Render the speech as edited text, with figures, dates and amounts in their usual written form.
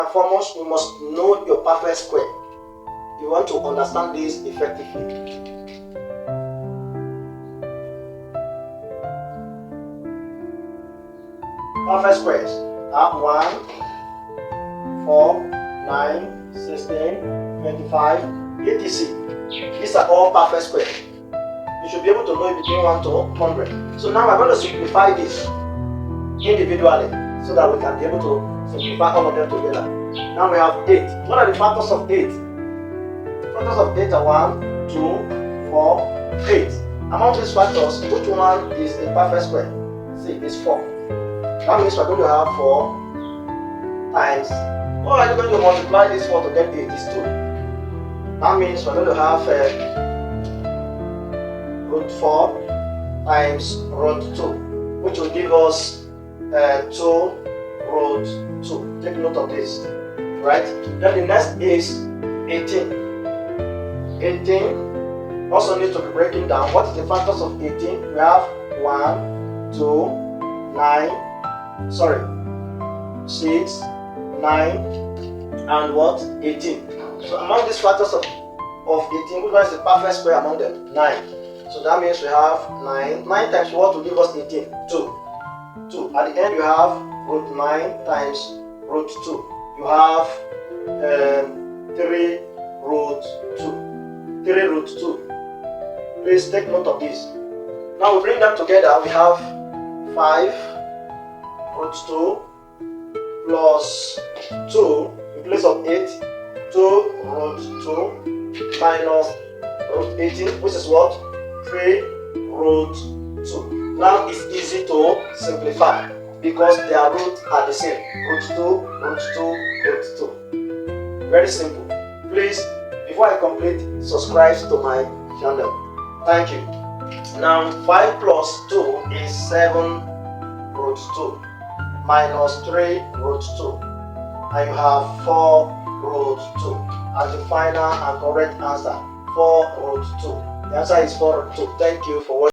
Foremost, you must know your perfect square. You want to understand this effectively. Perfect squares are 1, 4, 9, 16, 25, etc. These are all perfect squares. You should be able to know between 1 to 100. So now we're going to simplify this individually so that we can be able to simplify all of them together. Now we have 8. What are the factors of 8? Factors of 8 are 1, 2, 4, 8. Among these factors, which one is a perfect square? See, it's 4. That means we're going to have 4 times. What are you going to multiply this 4 to get 8? Is 2. That means we're going to have root 4 times root 2, which will give us 2 root 2. Take note of this, right? Then the next is 18. 18 also needs to be breaking down. What is the factors of 18? We have 1, 2, 9, 6, 9, and what? 18. So among these factors of 18, which one is the perfect square among them? 9. So that means we have 9. 9 times what will give us 18? 2. 2. At the end you have root 9 times root 2. You have 3 root 2. 3 root 2. Please take note of this. Now we bring them together. We have 5 root 2 plus 2 in place of 8. 2 root 2 minus root 18, which is what? 3 root 2. Now it's easy to simplify because their roots are the same. Root 2, root 2, root 2. Very simple. Please, before I complete, subscribe to my channel. Thank you. Now 5 plus 2 is 7 root 2 minus 3 root 2. And you have 4 root 2. As the final and correct answer, 4 root 2. The answer is 4 root 2. Thank you for watching.